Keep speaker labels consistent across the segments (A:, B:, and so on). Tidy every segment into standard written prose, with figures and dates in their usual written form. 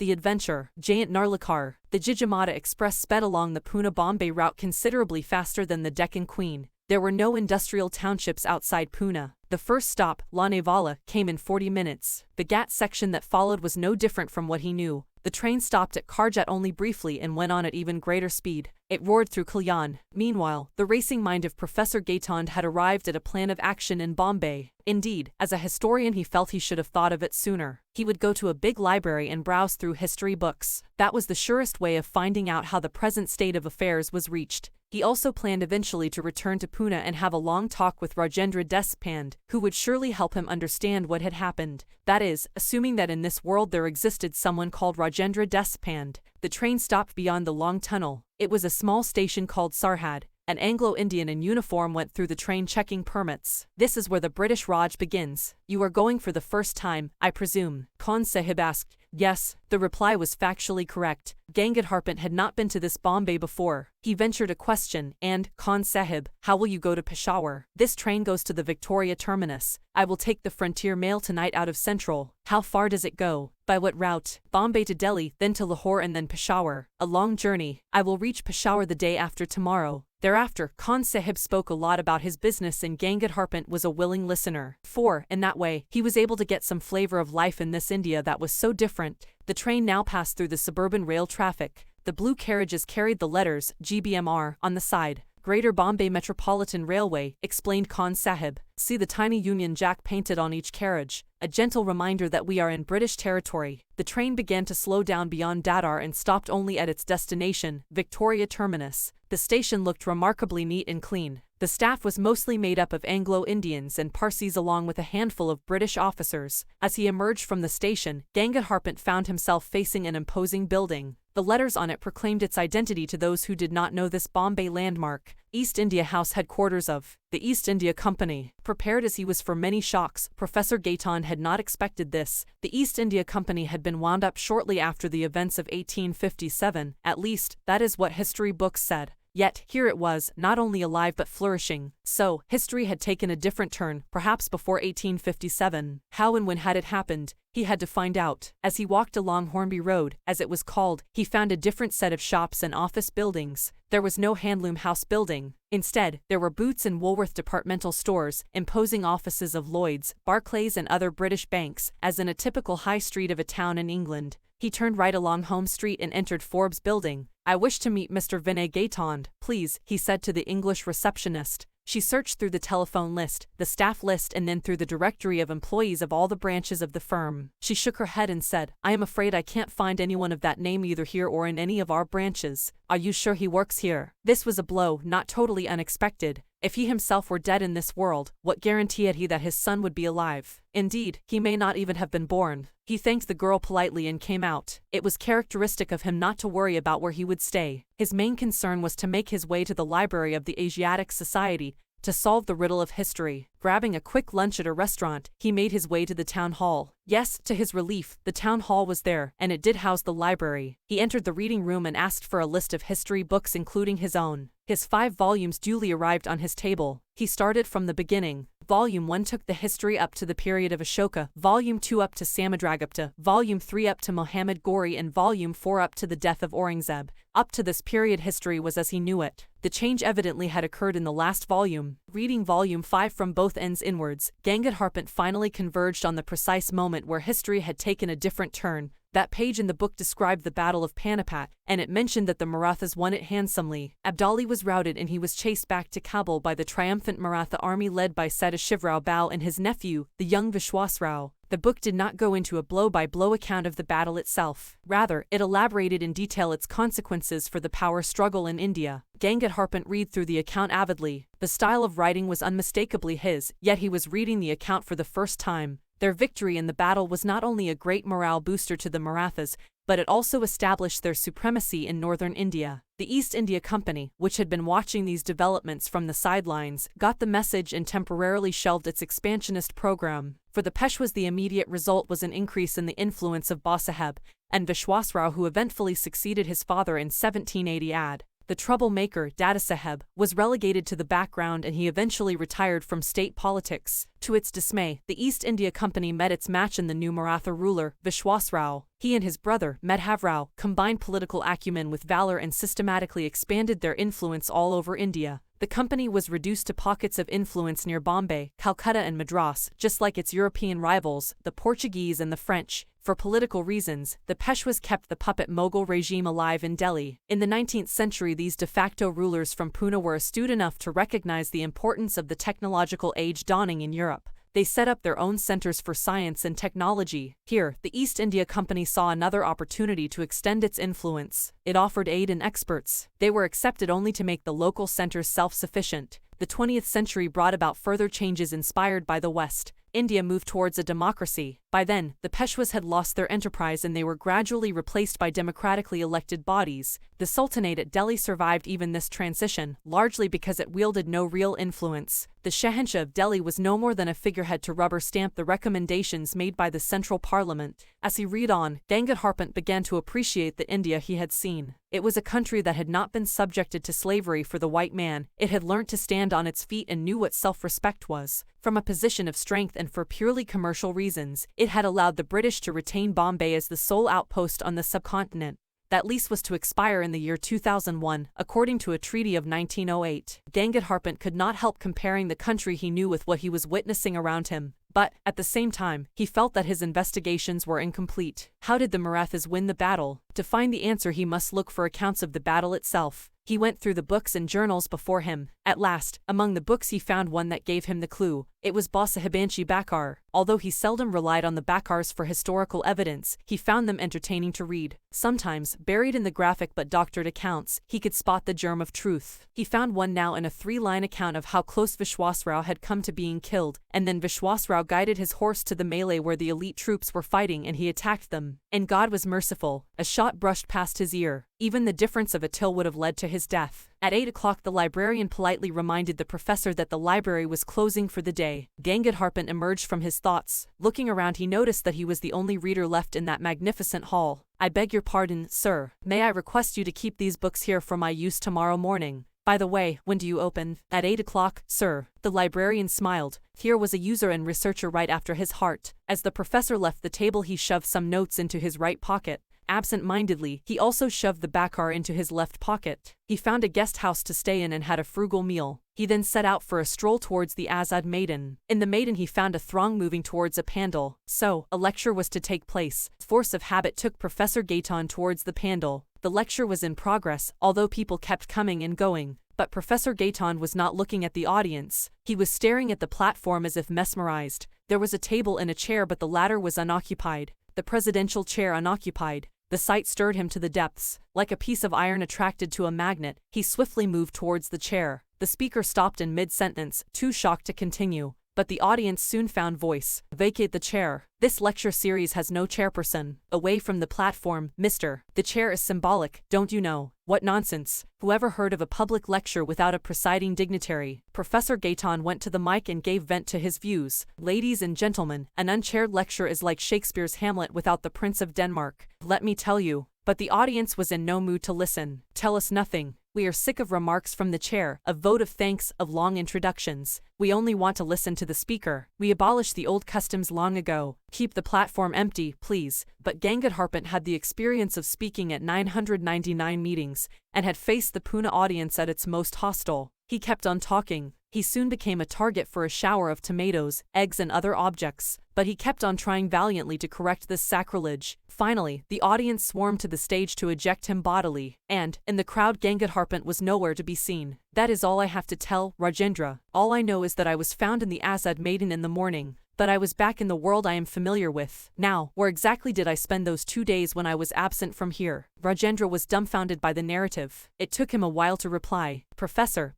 A: The adventure, Jayant Narlikar. The Jijamata Express sped along the Pune-Bombay route considerably faster than the Deccan Queen. There were no industrial townships outside Pune. The first stop, Lonavala, came in 40 minutes. The Ghat section that followed was no different from what he knew. The train stopped at Karjat only briefly and went on at even greater speed. It roared through Kalyan. Meanwhile, the racing mind of Professor Gaitonde had arrived at a plan of action in Bombay. Indeed, as a historian he felt he should have thought of it sooner. He would go to a big library and browse through history books. That was the surest way of finding out how the present state of affairs was reached. He also planned eventually to return to Pune and have a long talk with Rajendra Deshpande, who would surely help him understand what had happened. That is, assuming that in this world there existed someone called Rajendra Deshpande. The train stopped beyond the long tunnel. It was a small station called Sarhad. An Anglo-Indian in uniform went through the train checking permits. This is where the British Raj begins. You are going for the first time, I presume? Khan Sahib asked. Yes, the reply was factually correct. Gangadharpant had not been to this Bombay before. He ventured a question, and, Khan Sahib, how will you go to Peshawar? This train goes to the Victoria terminus. I will take the frontier mail tonight out of Central. How far does it go? By what route? Bombay to Delhi, then to Lahore and then Peshawar. A long journey. I will reach Peshawar the day after tomorrow. Thereafter, Khan Sahib spoke a lot about his business and Gangadharpant was a willing listener. For, in that way, he was able to get some flavor of life in this India that was so different. The train now passed through the suburban rail traffic. The blue carriages carried the letters, GBMR, on the side. Greater Bombay Metropolitan Railway, explained Khan Sahib. See the tiny Union Jack painted on each carriage. A gentle reminder that we are in British territory. The train began to slow down beyond Dadar and stopped only at its destination, Victoria Terminus. The station looked remarkably neat and clean. The staff was mostly made up of Anglo-Indians and Parsis along with a handful of British officers. As he emerged from the station, Gangadharpant found himself facing an imposing building. The letters on it proclaimed its identity to those who did not know this Bombay landmark. East India House headquarters of the East India Company. Prepared as he was for many shocks, Professor Gaitonde had not expected this. The East India Company had been wound up shortly after the events of 1857, at least, that is what history books said. Yet, here it was, not only alive but flourishing. So, history had taken a different turn, perhaps before 1857. How and when had it happened? He had to find out. As he walked along Hornby Road, as it was called, he found a different set of shops and office buildings. There was no handloom house building. Instead, there were Boots and Woolworth departmental stores, imposing offices of Lloyd's, Barclays and other British banks, as in a typical high street of a town in England. He turned right along Home Street and entered Forbes' building. I wish to meet Mr. Vinay Gaitonde, please, he said to the English receptionist. She searched through the telephone list, the staff list and then through the directory of employees of all the branches of the firm. She shook her head and said, I am afraid I can't find anyone of that name either here or in any of our branches. Are you sure he works here? This was a blow, not totally unexpected. If he himself were dead in this world, what guarantee had he that his son would be alive? Indeed, he may not even have been born. He thanked the girl politely and came out. It was characteristic of him not to worry about where he would stay. His main concern was to make his way to the library of the Asiatic Society, to solve the riddle of history. Grabbing a quick lunch at a restaurant, he made his way to the town hall. Yes, to his relief, the town hall was there, and it did house the library. He entered the reading room and asked for a list of history books including his own. His 5 volumes duly arrived on his table. He started from the beginning. Volume 1 took the history up to the period of Ashoka, Volume 2 up to Samudragupta, Volume 3 up to Muhammad Ghori and Volume 4 up to the death of Aurangzeb. Up to this period history was as he knew it. The change evidently had occurred in the last volume. Reading Volume 5 from both ends inwards, Gangadharpant finally converged on the precise moment where history had taken a different turn. That page in the book described the Battle of Panipat, and it mentioned that the Marathas won it handsomely. Abdali was routed and he was chased back to Kabul by the triumphant Maratha army led by Sadashivrao Bal and his nephew, the young Vishwasrao. The book did not go into a blow-by-blow account of the battle itself. Rather, it elaborated in detail its consequences for the power struggle in India. Gangadharpant read through the account avidly. The style of writing was unmistakably his, yet he was reading the account for the first time. Their victory in the battle was not only a great morale booster to the Marathas, but it also established their supremacy in northern India. The East India Company, which had been watching these developments from the sidelines, got the message and temporarily shelved its expansionist program. For the Peshwas, the immediate result was an increase in the influence of Basaheb and Vishwasrao, who eventually succeeded his father in 1780 AD. The troublemaker, Dadasaheb, was relegated to the background and he eventually retired from state politics. To its dismay, the East India Company met its match in the new Maratha ruler, Vishwasrao. He and his brother, Madhavrao, combined political acumen with valor and systematically expanded their influence all over India. The company was reduced to pockets of influence near Bombay, Calcutta and Madras, just like its European rivals, the Portuguese and the French. For political reasons, the Peshwas kept the puppet Mughal regime alive in Delhi. In the 19th century, these de facto rulers from Pune were astute enough to recognize the importance of the technological age dawning in Europe. They set up their own centers for science and technology. Here, the East India Company saw another opportunity to extend its influence. It offered aid and experts. They were accepted only to make the local centers self-sufficient. The 20th century brought about further changes inspired by the West. India moved towards a democracy. By then, the Peshwas had lost their enterprise and they were gradually replaced by democratically elected bodies. The Sultanate at Delhi survived even this transition, largely because it wielded no real influence. The Shahanshah of Delhi was no more than a figurehead to rubber stamp the recommendations made by the central parliament. As he read on, Gangadharpant began to appreciate the India he had seen. It was a country that had not been subjected to slavery for the white man. It had learnt to stand on its feet and knew what self-respect was. From a position of strength and for purely commercial reasons, it had allowed the British to retain Bombay as the sole outpost on the subcontinent. That lease was to expire in the year 2001, according to a treaty of 1908. Gangadharpant could not help comparing the country he knew with what he was witnessing around him. But, at the same time, he felt that his investigations were incomplete. How did the Marathas win the battle? To find the answer he must look for accounts of the battle itself. He went through the books and journals before him. At last, among the books he found one that gave him the clue. It was Basahebanshi Bakar. Although he seldom relied on the Bakars for historical evidence, he found them entertaining to read. Sometimes, buried in the graphic but doctored accounts, he could spot the germ of truth. He found one now in a 3-line account of how close Vishwasrao had come to being killed, and then Vishwasrao guided his horse to the melee where the elite troops were fighting and he attacked them. And God was merciful. A shot brushed past his ear. Even the difference of a till would have led to his death. At 8 o'clock the librarian politely reminded the professor that the library was closing for the day. Gangadharpant emerged from his thoughts. Looking around he noticed that he was the only reader left in that magnificent hall. "I beg your pardon, sir. May I request you to keep these books here for my use tomorrow morning? By the way, when do you open?" "At 8 o'clock, sir." The librarian smiled. Here was a user and researcher right after his heart. As the professor left the table he shoved some notes into his right pocket. Absent-mindedly, he also shoved the Bakar into his left pocket. He found a guest house to stay in and had a frugal meal. He then set out for a stroll towards the Azad Maidan. In the Maidan he found a throng moving towards a pandal. So, a lecture was to take place. Force of habit took Professor Gaitan towards the pandal. The lecture was in progress, although people kept coming and going. But Professor Gaitan was not looking at the audience. He was staring at the platform as if mesmerized. There was a table and a chair but the latter was unoccupied. The presidential chair unoccupied. The sight stirred him to the depths. Like a piece of iron attracted to a magnet, he swiftly moved towards the chair. The speaker stopped in mid-sentence, too shocked to continue. But the audience soon found voice. "Vacate the chair. This lecture series has no chairperson. Away from the platform, mister. The chair is symbolic, don't you know?" "What nonsense. Whoever heard of a public lecture without a presiding dignitary?" Professor Gaitan went to the mic and gave vent to his views. "Ladies and gentlemen, an unchaired lecture is like Shakespeare's Hamlet without the Prince of Denmark. Let me tell you." But the audience was in no mood to listen. "Tell us nothing. We are sick of remarks from the chair, of vote of thanks, of long introductions. We only want to listen to the speaker. We abolished the old customs long ago. Keep the platform empty, please." But Gangadharpant had the experience of speaking at 999 meetings, and had faced the Pune audience at its most hostile. He kept on talking. He soon became a target for a shower of tomatoes, eggs and other objects, but he kept on trying valiantly to correct this sacrilege. Finally, the audience swarmed to the stage to eject him bodily, and, in the crowd Gangadharpant was nowhere to be seen. "That is all I have to tell, Rajendra. All I know is that I was found in the Azad Maidan in the morning. But I was back in the world I am familiar with. Now, where exactly did I spend those 2 days when I was absent from here?" Rajendra was dumbfounded by the narrative. It took him a while to reply. "Professor,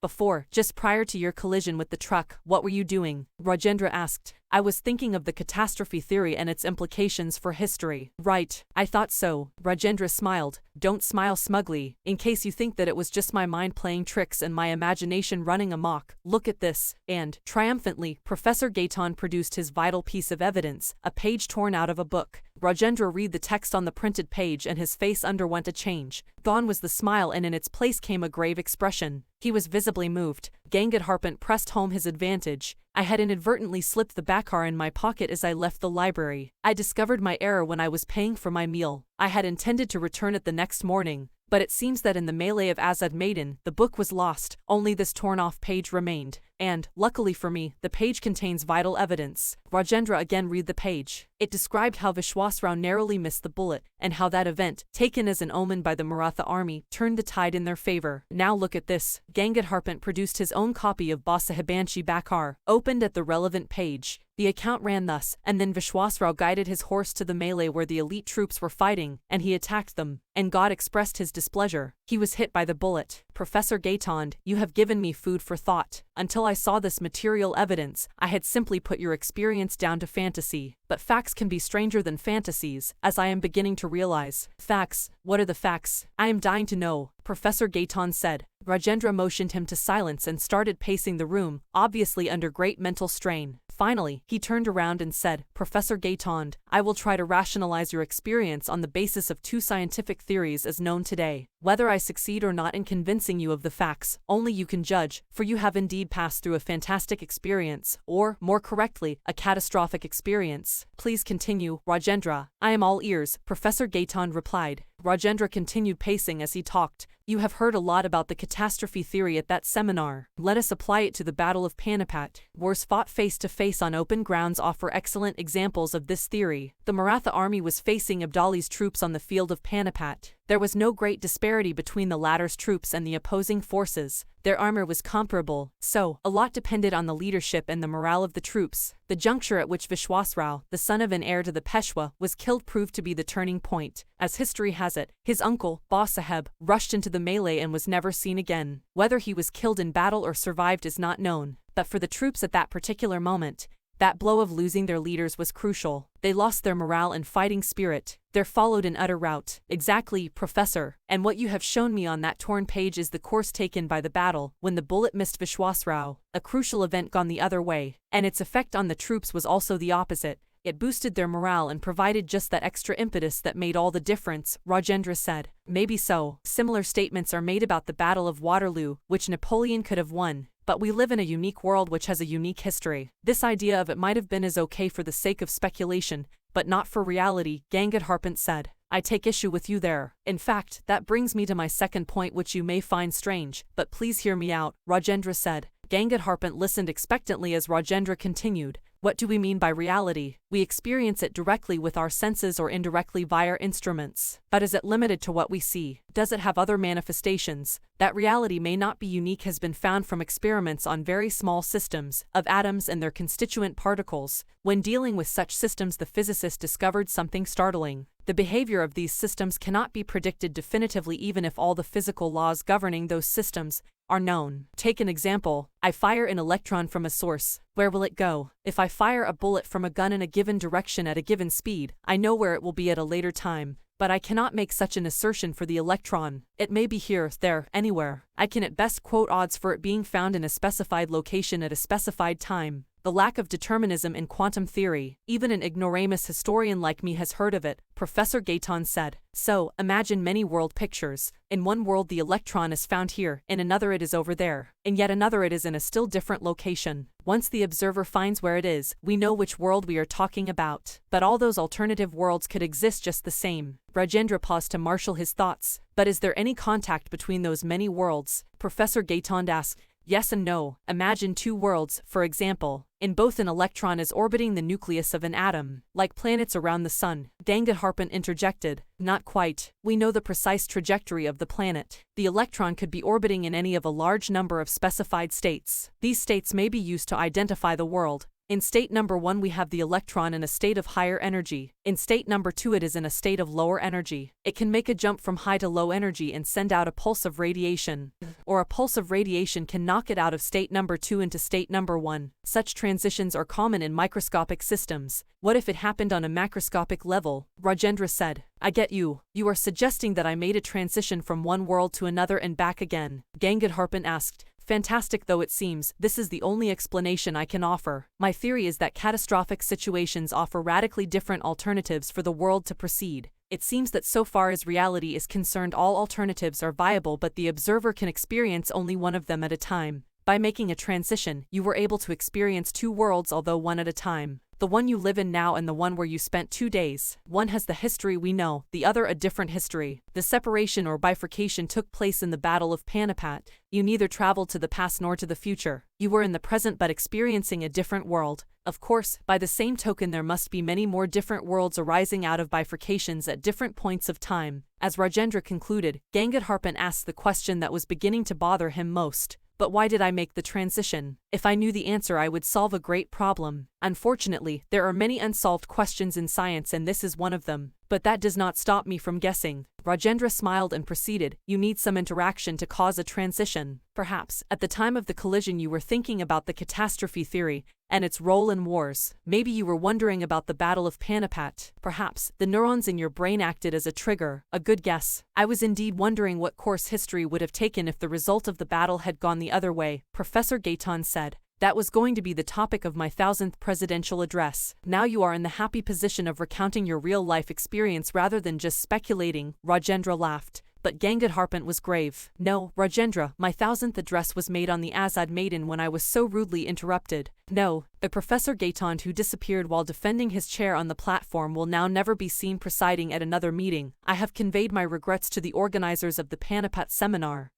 A: just prior to your collision with the truck, what were you doing?" Rajendra asked. "I was thinking of the catastrophe theory and its implications for history." "Right, I thought so." Rajendra smiled. "Don't smile smugly, in case you think that it was just my mind playing tricks and my imagination running amok. Look at this." And, triumphantly, Professor Gaitan produced his vital piece of evidence, a page torn out of a book. Rajendra read the text on the printed page and his face underwent a change. Gone was the smile and in its place came a grave expression. He was visibly moved. Gangadharpan pressed home his advantage. I had inadvertently slipped the bakar in my pocket as I left the library. I discovered my error when I was paying for my meal. I had intended to return it the next morning, but it seems that in the melee of Azad Maiden, the book was lost, only this torn-off page remained. And, luckily for me, the page contains vital evidence. Rajendra again read the page. It described how Vishwasrao narrowly missed the bullet, and how that event, taken as an omen by the Maratha army, turned the tide in their favor. Now look at this. Gangadharpan produced his own copy of Basahebanshi Bakar, opened at the relevant page. The account ran thus, and then Vishwasrao guided his horse to the melee where the elite troops were fighting, and he attacked them, and God expressed his displeasure. He was hit by the bullet. Professor Gaitonde, you have given me food for thought. Until I saw this material evidence, I had simply put your experience down to fantasy. But facts can be stranger than fantasies, as I am beginning to realize. Facts? What are the facts? I am dying to know, Professor Gaitonde said. Rajendra motioned him to silence and started pacing the room, obviously under great mental strain. Finally, he turned around and said, Professor Gaitonde, I will try to rationalize your experience on the basis of 2 scientific theories as known today. Whether I succeed or not in convincing you of the facts, only you can judge, for you have indeed passed through a fantastic experience, or, more correctly, a catastrophic experience. Please continue, Rajendra. I am all ears, Professor Gaitonde replied. Rajendra continued pacing as he talked. You have heard a lot about the catastrophe theory at that seminar. Let us apply it to the Battle of Panipat. Wars fought face-to-face on open grounds offer excellent examples of this theory. The Maratha army was facing Abdali's troops on the field of Panipat. There was no great disparity between the latter's troops and the opposing forces. Their armor was comparable, so a lot depended on the leadership and the morale of the troops. The juncture at which Vishwasrao, the son of an heir to the Peshwa, was killed proved to be the turning point. As history has it, his uncle, Basaheb, rushed into the melee and was never seen again. Whether he was killed in battle or survived is not known, but for the troops at that particular moment, that blow of losing their leaders was crucial. They lost their morale and fighting spirit. There followed an utter rout. Exactly, Professor. And what you have shown me on that torn page is the course taken by the battle when the bullet missed Vishwasrao, a crucial event gone the other way. And its effect on the troops was also the opposite. It boosted their morale and provided just that extra impetus that made all the difference, Rajendra said. Maybe so. Similar statements are made about the Battle of Waterloo, which Napoleon could have won. But we live in a unique world which has a unique history. This idea of it might have been as okay for the sake of speculation, but not for reality, Gangadharpan said. I take issue with you there. In fact, that brings me to my second point which you may find strange, but please hear me out, Rajendra said. Gangadharpan listened expectantly as Rajendra continued. What do we mean by reality? We experience it directly with our senses or indirectly via instruments. But is it limited to what we see? Does it have other manifestations? That reality may not be unique has been found from experiments on very small systems, of atoms and their constituent particles. When dealing with such systems, the physicists discovered something startling. The behavior of these systems cannot be predicted definitively even if all the physical laws governing those systems are known. Take an example. I fire an electron from a source. Where will it go? If I fire a bullet from a gun in a given direction at a given speed, I know where it will be at a later time. But I cannot make such an assertion for the electron. It may be here, there, anywhere. I can at best quote odds for it being found in a specified location at a specified time. The lack of determinism in quantum theory. Even an ignoramus historian like me has heard of it, Professor Gaitonde said. So, imagine many world pictures. In one world the electron is found here, in another it is over there, in yet another it is in a still different location. Once the observer finds where it is, we know which world we are talking about. But all those alternative worlds could exist just the same. Rajendra paused to marshal his thoughts. But is there any contact between those many worlds? Professor Gaitonde asked. Yes and no. Imagine 2 worlds, for example. In both an electron is orbiting the nucleus of an atom, like planets around the sun. Gangadharpan interjected. Not quite. We know the precise trajectory of the planet. The electron could be orbiting in any of a large number of specified states. These states may be used to identify the world. In state number 1 we have the electron in a state of higher energy. In state number 2 it is in a state of lower energy. It can make a jump from high to low energy and send out a pulse of radiation. Or a pulse of radiation can knock it out of state number 2 into state number 1. Such transitions are common in microscopic systems. What if it happened on a macroscopic level? Rajendra said. I get you. You are suggesting that I made a transition from one world to another and back again. Gangadharpan asked. Fantastic though it seems, this is the only explanation I can offer. My theory is that catastrophic situations offer radically different alternatives for the world to proceed. It seems that so far as reality is concerned, all alternatives are viable, but the observer can experience only one of them at a time. By making a transition, you were able to experience two worlds, although one at a time. The one you live in now and the one where you spent 2 days. One has the history we know, the other a different history. The separation or bifurcation took place in the Battle of Panipat. You neither traveled to the past nor to the future. You were in the present but experiencing a different world. Of course, by the same token there must be many more different worlds arising out of bifurcations at different points of time. As Rajendra concluded, Gangadharpan asked the question that was beginning to bother him most. But why did I make the transition? If I knew the answer, I would solve a great problem. Unfortunately, there are many unsolved questions in science and this is one of them. But that does not stop me from guessing. Rajendra smiled and proceeded, you need some interaction to cause a transition. Perhaps, at the time of the collision you were thinking about the catastrophe theory and its role in wars. Maybe you were wondering about the Battle of Panipat. Perhaps, the neurons in your brain acted as a trigger. A good guess. I was indeed wondering what course history would have taken if the result of the battle had gone the other way, Professor Gaitan said. That was going to be the topic of my 1000th presidential address. Now you are in the happy position of recounting your real-life experience rather than just speculating, Rajendra laughed. But Gangadharpan was grave. No, Rajendra, my 1000th address was made on the Azad Maiden when I was so rudely interrupted. No, the Professor Gaitan who disappeared while defending his chair on the platform will now never be seen presiding at another meeting. I have conveyed my regrets to the organizers of the Panipat seminar.